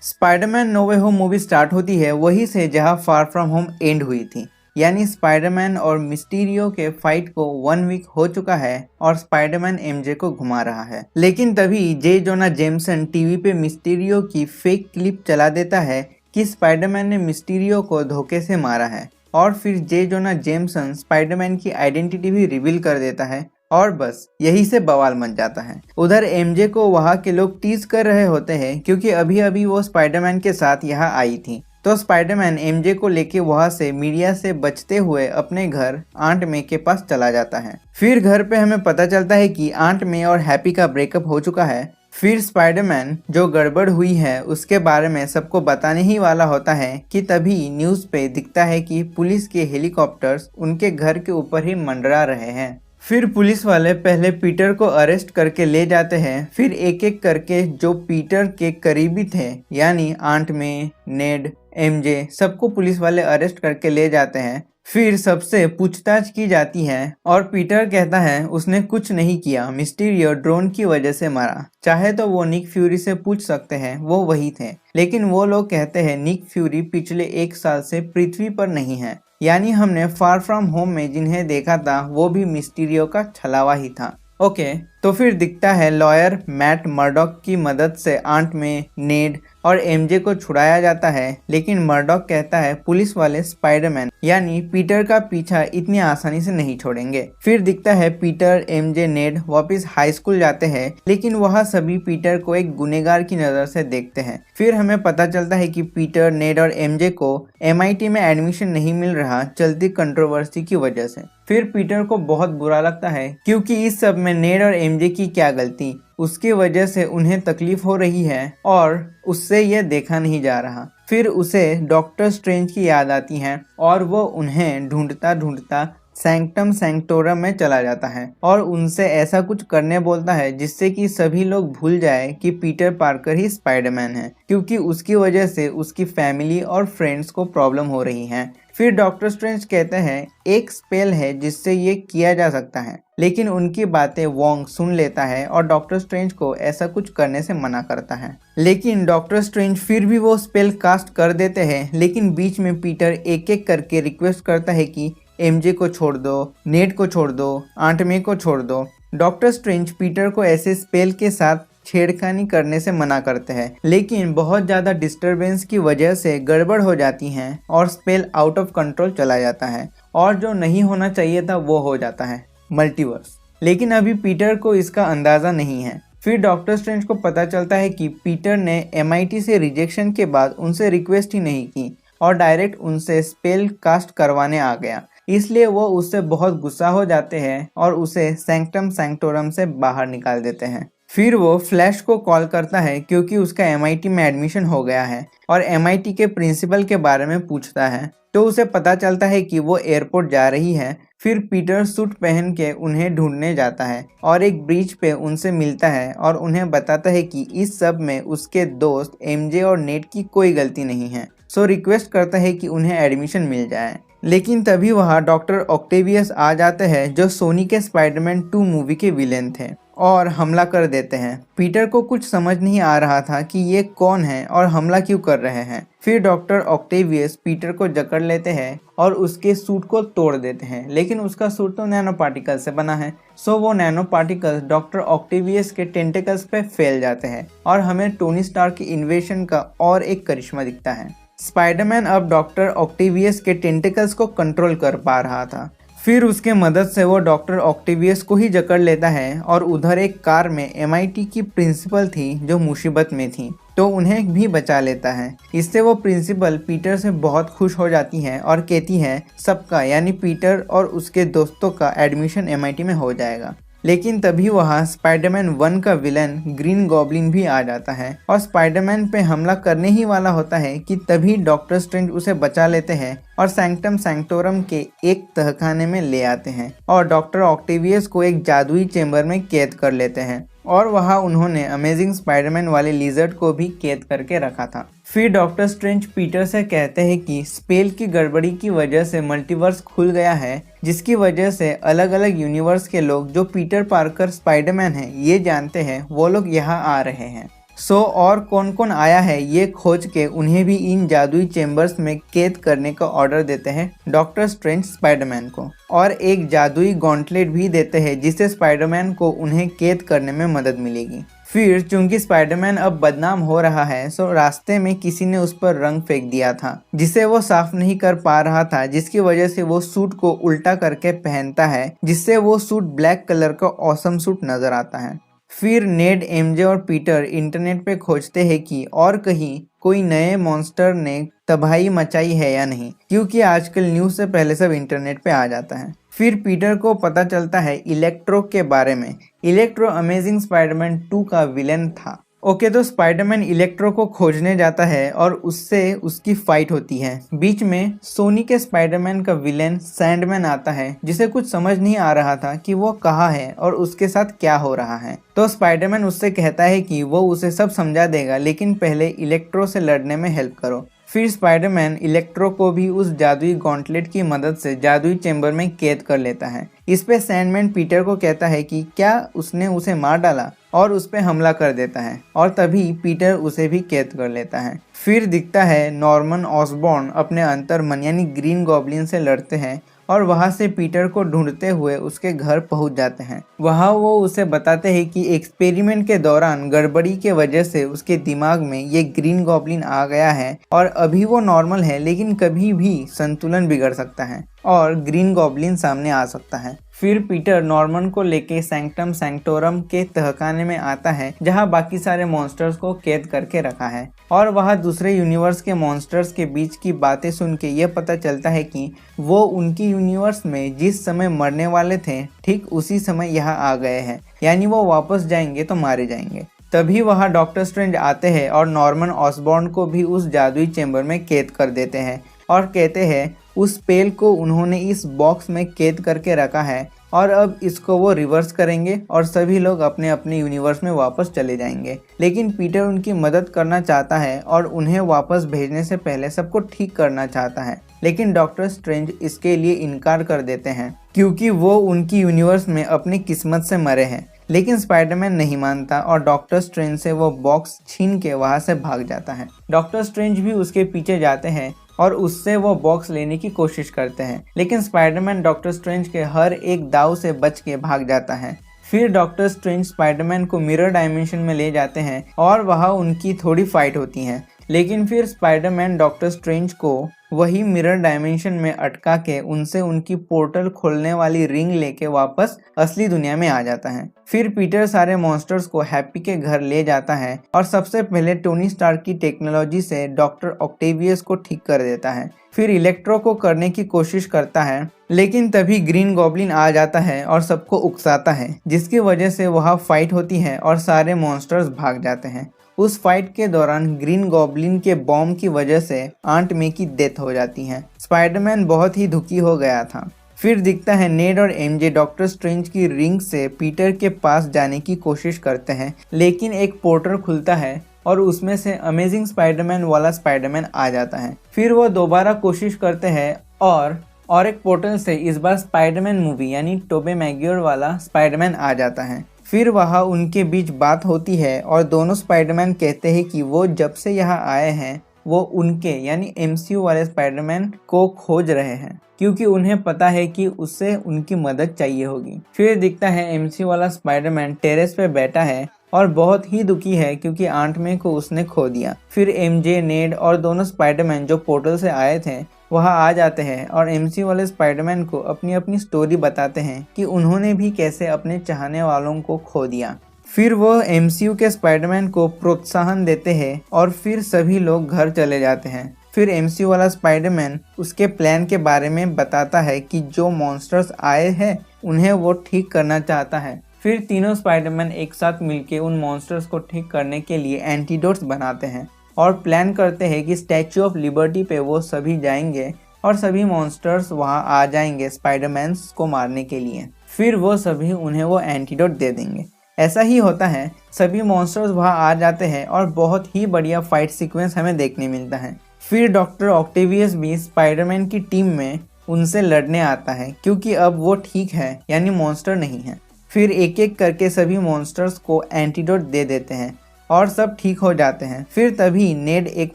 Spiderman no वे home movie start होती है वहीं से जहां फार फ्रॉम होम एंड हुई थी। यानी स्पाइडरमैन और मिस्टीरियो के फाइट को 1 वीक हो चुका है और स्पाइडरमैन एमजे को घुमा रहा है। लेकिन तभी जे जोना जेमसन टीवी पे मिस्टीरियो की फेक क्लिप चला देता है कि स्पाइडरमैन ने मिस्टीरियो को धोखे से मारा है, और फिर जे जोना जेमसन स्पाइडरमैन की आइडेंटिटी भी रिवील कर देता है और बस यही से बवाल मच जाता है। उधर एमजे को वहाँ के लोग टीज कर रहे होते हैं क्योंकि अभी अभी वो स्पाइडरमैन के साथ यहाँ आई थी। तो स्पाइडरमैन एमजे को लेके वहाँ से मीडिया से बचते हुए अपने घर आंट मे के पास चला जाता है। फिर घर पे हमें पता चलता है कि आंट मे और हैप्पी का ब्रेकअप हो चुका है। फिर स्पाइडरमैन जो गड़बड़ हुई है उसके बारे में सबको बताने ही वाला होता है कि तभी न्यूज़ पे दिखता है कि पुलिस के हेलीकॉप्टर्स उनके घर के ऊपर ही मंडरा रहे हैं। फिर पुलिस वाले पहले पीटर को अरेस्ट करके ले जाते हैं। फिर एक एक करके जो पीटर के करीबी थे यानी आंट मे, नेड, एमजे सबको पुलिस वाले अरेस्ट करके ले जाते हैं। फिर सबसे पूछताछ की जाती है और पीटर कहता है उसने कुछ नहीं किया, मिस्टीरियो ड्रोन की वजह से मारा। चाहे तो वो निक फ्यूरी से पूछ सकते हैं, वो वही थे। लेकिन वो लोग कहते हैं निक फ्यूरी पिछले 1 साल से पृथ्वी पर नहीं है। यानी हमने फार फ्रॉम होम में जिन्हें देखा था वो भी मिस्टीरियो का छलावा ही था। ओके, तो फिर दिखता है लॉयर मैट मर्डॉक की मदद से आंट में, नेड और एमजे को छुड़ाया जाता है। लेकिन मर्डॉक कहता है पुलिस वाले स्पाइडरमैन यानी पीटर का पीछा इतनी आसानी से नहीं छोड़ेंगे। फिर दिखता है पीटर, एमजे, नेड वापस हाई स्कूल जाते हैं, लेकिन वहाँ सभी पीटर को एक गुनेगार की नज़र से देखते हैं। फिर हमें पता चलता है कि पीटर, नेड और एमजे को MIT में एडमिशन नहीं मिल रहा चलती कंट्रोवर्सी की वजह से। फिर पीटर को बहुत बुरा लगता है क्योंकि इस सब में नेड और एमजे की क्या गलती, उसकी वजह से उन्हें तकलीफ हो रही है और उससे यह देखा नहीं जा रहा। फिर उसे डॉक्टर स्ट्रेंज की याद आती है और वो उन्हें ढूंढता ढूंढता सैंक्टम सैंक्टोरम में चला जाता है और उनसे ऐसा कुछ करने बोलता है जिससे कि सभी लोग भूल जाए कि पीटर पार्कर ही स्पाइडरमैन है, क्योंकि उसकी वजह से उसकी फैमिली और फ्रेंड्स को प्रॉब्लम हो रही है। फिर डॉक्टर स्ट्रेंज कहते हैं एक स्पेल है जिससे ये किया जा सकता है, लेकिन उनकी बातें वोंग सुन लेता है और डॉक्टर स्ट्रेंज को ऐसा कुछ करने से मना करता है। लेकिन डॉक्टर स्ट्रेंज फिर भी वो स्पेल कास्ट कर देते हैं। लेकिन बीच में पीटर एक एक करके रिक्वेस्ट करता है कि एमजे को छोड़ दो, नेड को छोड़ दो, आंट मे को छोड़ दो। डॉक्टर स्ट्रेंज पीटर को ऐसे स्पेल के साथ छेड़खानी करने से मना करते हैं, लेकिन बहुत ज़्यादा डिस्टरबेंस की वजह से गड़बड़ हो जाती हैं और स्पेल आउट ऑफ कंट्रोल चला जाता है और जो नहीं होना चाहिए था वो हो जाता है, मल्टीवर्स। लेकिन अभी पीटर को इसका अंदाज़ा नहीं है। फिर डॉक्टर स्ट्रेंज को पता चलता है कि पीटर ने MIT से रिजेक्शन के बाद उनसे रिक्वेस्ट ही नहीं की और डायरेक्ट उनसे स्पेल कास्ट करवाने आ गया। इसलिए वो उससे बहुत गुस्सा हो जाते हैं और उसे सैंक्टम सैंक्टोरम से बाहर निकाल देते हैं। फिर वो फ्लैश को कॉल करता है क्योंकि उसका MIT में एडमिशन हो गया है और MIT के प्रिंसिपल के बारे में पूछता है, तो उसे पता चलता है कि वो एयरपोर्ट जा रही है। फिर पीटर सूट पहन के उन्हें ढूंढने जाता है और एक ब्रिज पे उनसे मिलता है और उन्हें बताता है कि इस सब में उसके दोस्त MJ और नेड की कोई गलती नहीं है। सो रिक्वेस्ट करता है कि उन्हें एडमिशन मिल जाए। लेकिन तभी वहाँ डॉक्टर ऑक्टेवियस आ जाते हैं जो सोनी के स्पाइडरमैन 2 मूवी के विलेन थे और हमला कर देते हैं। पीटर को कुछ समझ नहीं आ रहा था कि ये कौन है और हमला क्यों कर रहे हैं। फिर डॉक्टर ऑक्टेवियस पीटर को जकड़ लेते हैं और उसके सूट को तोड़ देते हैं, लेकिन उसका सूट तो नैनो पार्टिकल से बना है। सो वो नैनो पार्टिकल्स डॉक्टर ऑक्टेवियस के टेंटिकल्स पे फैल जाते हैं और हमें टोनी स्टार्क की इन्वेशन का और एक करिश्मा दिखता है। स्पाइडरमैन अब डॉक्टर ऑक्टेवियस के टेंटिकल्स को कंट्रोल कर पा रहा था। फिर उसके मदद से वो डॉक्टर ऑक्टेवियस को ही जकड़ लेता है और उधर एक कार में MIT की प्रिंसिपल थी जो मुसीबत में थी, तो उन्हें भी बचा लेता है। इससे वो प्रिंसिपल पीटर से बहुत खुश हो जाती है और कहती है सबका यानी पीटर और उसके दोस्तों का एडमिशन MIT में हो जाएगा। लेकिन तभी वहाँ स्पाइडरमैन 1 का विलन ग्रीन गॉब्लिन भी आ जाता है और स्पाइडरमैन पे हमला करने ही वाला होता है कि तभी डॉक्टर स्ट्रेंज उसे बचा लेते हैं और सैंक्टम सैंक्टोरम के एक तहखाने में ले आते हैं और डॉक्टर ऑक्टेवियस को एक जादुई चेंबर में कैद कर लेते हैं और वहाँ उन्होंने अमेजिंग स्पाइडरमैन वाले लिजर्ड को भी कैद करके रखा था। फिर डॉक्टर स्ट्रेंज पीटर से कहते हैं कि स्पेल की गड़बड़ी की वजह से मल्टीवर्स खुल गया है, जिसकी वजह से अलग अलग यूनिवर्स के लोग जो पीटर पार्कर स्पाइडरमैन है ये जानते हैं, वो लोग यहाँ आ रहे हैं। और कौन कौन आया है ये खोज के उन्हें भी इन जादुई चेम्बर्स में कैद करने का ऑर्डर देते हैं डॉक्टर स्ट्रेंज स्पाइडरमैन को, और एक जादुई गॉन्टलेट भी देते हैं जिससे स्पाइडरमैन को उन्हें कैद करने में मदद मिलेगी। फिर चूंकि स्पाइडरमैन अब बदनाम हो रहा है, रास्ते में किसी ने उस पर रंग फेंक दिया था जिसे वो साफ नहीं कर पा रहा था, जिसकी वजह से वो सूट को उल्टा करके पहनता है जिससे वो सूट ब्लैक कलर का ऑसम सूट नजर आता है। फिर नेड, एमजे और पीटर इंटरनेट पे खोजते हैं कि और कहीं कोई नए मॉन्स्टर ने तबाही मचाई है या नहीं, क्योंकि आजकल न्यूज से पहले सब इंटरनेट पे आ जाता है। फिर पीटर को पता चलता है इलेक्ट्रो के बारे में। इलेक्ट्रो अमेजिंग स्पाइडरमैन 2 का विलेन था। तो स्पाइडरमैन इलेक्ट्रो को खोजने जाता है और उससे उसकी फाइट होती है। बीच में सोनी के स्पाइडरमैन का विलेन सैंडमैन आता है, जिसे कुछ समझ नहीं आ रहा था कि वो कहाँ है और उसके साथ क्या हो रहा है। तो स्पाइडरमैन उससे कहता है कि वो उसे सब समझा देगा, लेकिन पहले इलेक्ट्रो से लड़ने में हेल्प करो। फिर स्पाइडरमैन इलेक्ट्रो को भी उस जादुई गॉन्टलेट की मदद से जादुई चेंबर में कैद कर लेता है। इस पे सैंडमैन पीटर को कहता है कि क्या उसने उसे मार डाला, और उस पे हमला कर देता है, और तभी पीटर उसे भी कैद कर लेता है। फिर दिखता है नॉर्मन ऑसबॉर्न अपने अंतर्मन यानी ग्रीन गॉब्लिन से लड़ते हैं और वहां से पीटर को ढूंढते हुए उसके घर पहुंच जाते हैं। वहां वो उसे बताते हैं कि एक्सपेरिमेंट के दौरान गड़बड़ी के वजह से उसके दिमाग में ये ग्रीन गॉब्लिन आ गया है और अभी वो नॉर्मल है, लेकिन कभी भी संतुलन बिगड़ सकता है और ग्रीन गॉब्लिन सामने आ सकता है। फिर पीटर नॉर्मन को लेके सैंक्टम सैंक्टोरम के तहखाने में आता है, जहां बाकी सारे मॉन्स्टर्स को कैद करके रखा है, और वहां दूसरे यूनिवर्स के मॉन्स्टर्स के बीच की बातें सुन के ये पता चलता है कि वो उनकी यूनिवर्स में जिस समय मरने वाले थे ठीक उसी समय यहाँ आ गए हैं, यानी वो वापस जाएंगे तो मारे जाएंगे। तभी वहाँ डॉक्टर स्ट्रेंज आते हैं और नॉर्मन ऑसबॉर्न को भी उस जादुई चेंबर में कैद कर देते हैं और कहते हैं उस स्पेल को उन्होंने इस बॉक्स में कैद करके रखा है और अब इसको वो रिवर्स करेंगे और सभी लोग अपने अपने यूनिवर्स में वापस चले जाएंगे। लेकिन पीटर उनकी मदद करना चाहता है और उन्हें वापस भेजने से पहले सबको ठीक करना चाहता है, लेकिन डॉक्टर स्ट्रेंज इसके लिए इनकार कर देते हैं क्योंकि वो उनकी यूनिवर्स में अपनी किस्मत से मरे हैं। लेकिन स्पाइडरमैन नहीं मानता और डॉक्टर स्ट्रेंज से वो बॉक्स छीन के वहां से भाग जाता है। डॉक्टर स्ट्रेंज भी उसके पीछे जाते हैं और उससे वो बॉक्स लेने की कोशिश करते हैं, लेकिन स्पाइडरमैन डॉक्टर स्ट्रेंज के हर एक दाव से बच के भाग जाता है। फिर डॉक्टर स्ट्रेंज स्पाइडरमैन को मिरर डायमेंशन में ले जाते हैं और वहाँ उनकी थोड़ी फाइट होती है, लेकिन फिर स्पाइडरमैन डॉक्टर स्ट्रेंज को वही मिरर डायमेंशन में अटका के उनसे उनकी पोर्टल खोलने वाली रिंग लेके वापस असली दुनिया में आ जाता है। फिर पीटर सारे मॉन्स्टर्स को हैप्पी के घर ले जाता है और सबसे पहले टोनी स्टार्क की टेक्नोलॉजी से डॉक्टर ऑक्टेवियस को ठीक कर देता है। फिर इलेक्ट्रो को करने की कोशिश करता है, लेकिन तभी ग्रीन गॉब्लिन आ जाता है और सबको उकसाता है, जिसकी वजह से वहाँ फाइट होती है और सारे मॉन्स्टर्स भाग जाते हैं। उस फाइट के दौरान ग्रीन गॉब्लिन के बॉम्ब की वजह से आंट मे की डेथ हो जाती है। स्पाइडरमैन बहुत ही दुखी हो गया था। फिर दिखता है नेड और एमजे डॉक्टर स्ट्रेंज की रिंग से पीटर के पास जाने की कोशिश करते हैं, लेकिन एक पोर्टल खुलता है और उसमें से अमेजिंग स्पाइडरमैन वाला स्पाइडरमैन आ जाता है। फिर वो दोबारा कोशिश करते हैं और एक पोर्टल से इस बार स्पाइडरमैन मूवी यानी टोबे मैग्योर वाला स्पाइडरमैन आ जाता है। फिर वहाँ उनके बीच बात होती है और दोनों स्पाइडरमैन कहते हैं कि वो जब से यहाँ आए हैं वो उनके यानी एमसीयू वाले स्पाइडरमैन को खोज रहे हैं, क्योंकि उन्हें पता है कि उससे उनकी मदद चाहिए होगी। फिर दिखता है एमसीयू वाला स्पाइडरमैन टेरेस पे बैठा है और बहुत ही दुखी है क्योंकि आंट मे को उसने खो दिया। फिर एमजे, नेड और दोनों स्पाइडरमैन जो पोर्टल से आए थे वहाँ आ जाते हैं और एमसीयू वाले स्पाइडरमैन को अपनी अपनी स्टोरी बताते हैं कि उन्होंने भी कैसे अपने चाहने वालों को खो दिया। फिर वो एमसीयू के स्पाइडरमैन को प्रोत्साहन देते हैं और फिर सभी लोग घर चले जाते हैं। फिर एमसीयू वाला स्पाइडरमैन उसके प्लान के बारे में बताता है कि जो मॉन्स्टर्स आए हैं उन्हें वो ठीक करना चाहता है। फिर तीनों स्पाइडरमैन एक साथ मिलके उन मॉन्स्टर्स को ठीक करने के लिए एंटीडोट्स बनाते हैं और प्लान करते हैं कि स्टैचू ऑफ लिबर्टी पे वो सभी जाएंगे और सभी मॉन्स्टर्स वहाँ आ जाएंगे स्पाइडरमैन को मारने के लिए। फिर वो सभी उन्हें वो एंटीडोट दे देंगे। ऐसा ही होता है, सभी मॉन्स्टर्स वहाँ आ जाते हैं और बहुत ही बढ़िया फाइट सीक्वेंस हमें देखने मिलता है। फिर डॉक्टर ऑक्टेवियस भी स्पाइडरमैन की टीम में उनसे लड़ने आता है क्योंकि अब वो ठीक है यानी मॉन्स्टर नहीं है। फिर एक एक करके सभी मॉन्स्टर्स को एंटीडोट दे देते हैं और सब ठीक हो जाते हैं। फिर तभी नेड एक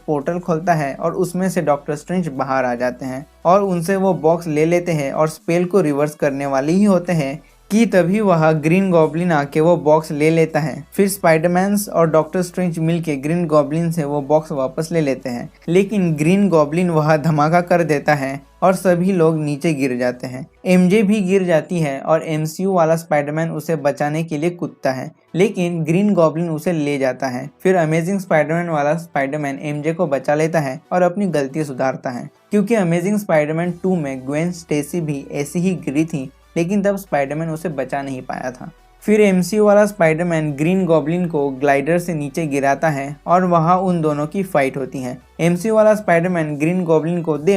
पोर्टल खोलता है और उसमें से डॉक्टर स्ट्रेंज बाहर आ जाते हैं और उनसे वो बॉक्स ले लेते हैं और स्पेल को रिवर्स करने वाले ही होते हैं कि तभी वह ग्रीन गॉब्लिन आके वो बॉक्स ले लेता है। फिर स्पाइडरमैन और डॉक्टर स्ट्रेंज मिलके ग्रीन गॉब्लिन से वो बॉक्स वापस ले लेते हैं, लेकिन ग्रीन गॉब्लिन वह धमाका कर देता है और सभी लोग नीचे गिर जाते हैं। एमजे भी गिर जाती है और एमसीयू वाला स्पाइडरमैन उसे बचाने के लिए कूदता है, लेकिन ग्रीन गॉब्लिन उसे ले जाता है। फिर अमेजिंग स्पाइडरमैन वाला स्पाइडरमैन एमजे को बचा लेता है और अपनी गलती सुधारता है, क्योंकि अमेजिंग स्पाइडरमैन 2 में ग्वेन स्टेसी भी ऐसी ही गिरी थी, लेकिन तब स्पाइडरमैन उसे बचा नहीं पाया था। फिर एमसीयू वाला स्पाइडरमैन ग्रीन गॉब्लिन को ग्लाइडर से नीचे गिराता है और वहां उन दोनों की फाइट होती है। एमसीयू वाला स्पाइडरमैन ग्रीन गॉब्लिन को दे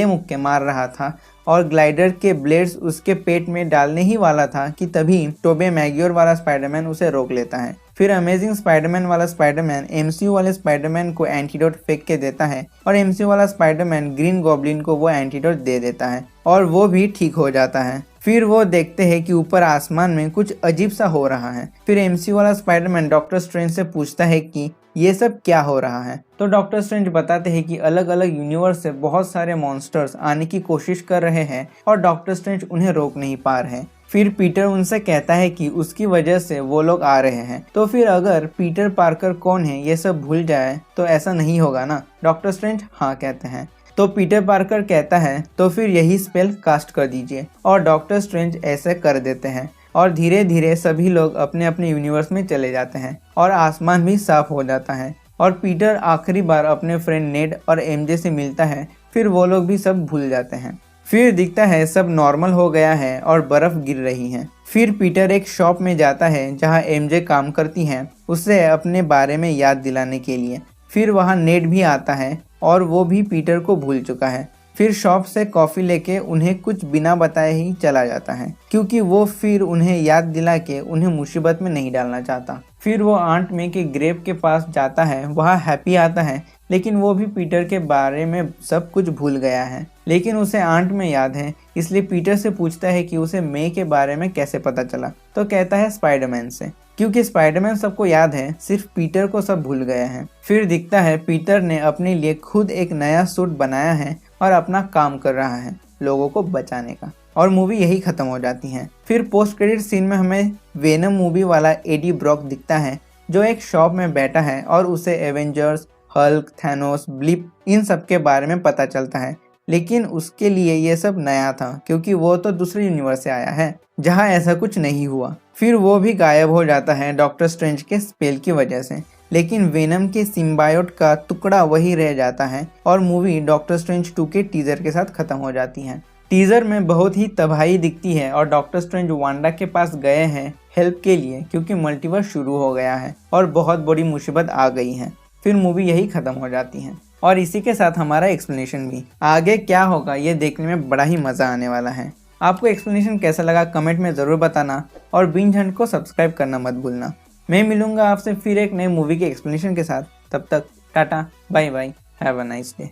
मुक्के मार रहा था और ग्लाइडर के ब्लेड्स उसके पेट में डालने ही वाला था कि तभी टोबे मैग्योर वाला स्पाइडरमैन उसे रोक लेता है। फिर अमेजिंग स्पाइडरमैन वाला स्पाइडरमैन एमसीयू वाले स्पाइडरमैन को एंटीडोट फेंक के देता है और एमसीयू वाला स्पाइडरमैन ग्रीन गॉब्लिन को वो एंटीडोट दे देता है और वो भी ठीक हो जाता है। फिर वो देखते हैं कि ऊपर आसमान में कुछ अजीब सा हो रहा है। फिर एमसीयू वाला स्पाइडरमैन डॉक्टर स्ट्रेंज से पूछता है कि ये सब क्या हो रहा है, तो डॉक्टर स्ट्रेंज बताते हैं कि अलग अलग यूनिवर्स से बहुत सारे मॉन्स्टर्स आने की कोशिश कर रहे हैं और डॉक्टर स्ट्रेंज उन्हें रोक नहीं पा रहे हैं। फिर पीटर उनसे कहता है कि उसकी वजह से वो लोग आ रहे हैं, तो फिर अगर पीटर पार्कर कौन है ये सब भूल जाए तो ऐसा नहीं होगा ना। डॉक्टर स्ट्रेंज हाँ कहते हैं, तो पीटर पार्कर कहता है तो फिर यही स्पेल कास्ट कर दीजिए और डॉक्टर स्ट्रेंज ऐसे कर देते हैं और धीरे धीरे सभी लोग अपने अपने यूनिवर्स में चले जाते हैं और आसमान भी साफ हो जाता है और पीटर आखिरी बार अपने फ्रेंड नेड और एमजे से मिलता है। फिर वो लोग भी सब भूल जाते हैं। फिर दिखता है सब नॉर्मल हो गया है और बर्फ गिर रही है। फिर पीटर एक शॉप में जाता है जहां एमजे काम करती हैं उसे अपने बारे में याद दिलाने के लिए। फिर वहां नेड भी आता है और वो भी पीटर को भूल चुका है। फिर शॉप से कॉफ़ी लेके उन्हें कुछ बिना बताए ही चला जाता है, क्योंकि वो फिर उन्हें याद दिला के उन्हें मुसीबत में नहीं डालना चाहता। फिर वो आंट मे के ग्रेव के पास जाता है, वहाँ हैप्पी आता है, लेकिन वो भी पीटर के बारे में सब कुछ भूल गया है, लेकिन उसे आंट में याद है, इसलिए पीटर से पूछता है कि उसे मे के बारे में कैसे पता चला, तो कहता है स्पाइडरमैन से, क्योंकि स्पाइडरमैन सबको याद है, सिर्फ पीटर को सब भूल गए हैं। फिर दिखता है पीटर ने अपने लिए खुद एक नया सूट बनाया है और अपना काम कर रहा है लोगों को बचाने का, और मूवी यही खत्म हो जाती है। फिर पोस्ट क्रेडिट सीन में हमें वेनम मूवी वाला एडी ब्रॉक दिखता है जो एक शॉप में बैठा है और उसे एवेंजर्स, हल्क, थैनोस, ब्लिप इन सब के बारे में पता चलता है, लेकिन उसके लिए ये सब नया था क्योंकि वो तो दूसरे यूनिवर्स से आया है जहाँ ऐसा कुछ नहीं हुआ। फिर वो भी गायब हो जाता है डॉक्टर स्ट्रेंज के स्पेल की वजह से, लेकिन वेनम के सिम्बायोट का टुकड़ा वही रह जाता है और मूवी डॉक्टर स्ट्रेंज 2 के टीजर के साथ खत्म हो जाती है। टीजर में बहुत ही तबाही दिखती है और डॉक्टर स्ट्रेंज वांडा के पास गए हैं हेल्प के लिए क्योंकि मल्टीवर्स शुरू हो गया है और बहुत बड़ी मुसीबत आ गई है। फिर मूवी यही खत्म हो जाती है और इसी के साथ हमारा एक्सप्लेनेशन भी। आगे क्या होगा ये देखने में बड़ा ही मज़ा आने वाला है। आपको एक्सप्लेनेशन कैसा लगा कमेंट में ज़रूर बताना और बिंज हंट को सब्सक्राइब करना मत भूलना। मैं मिलूंगा आपसे फिर एक नई मूवी के एक्सप्लेनेशन के साथ। तब तक tata, bye bye, have a nice day.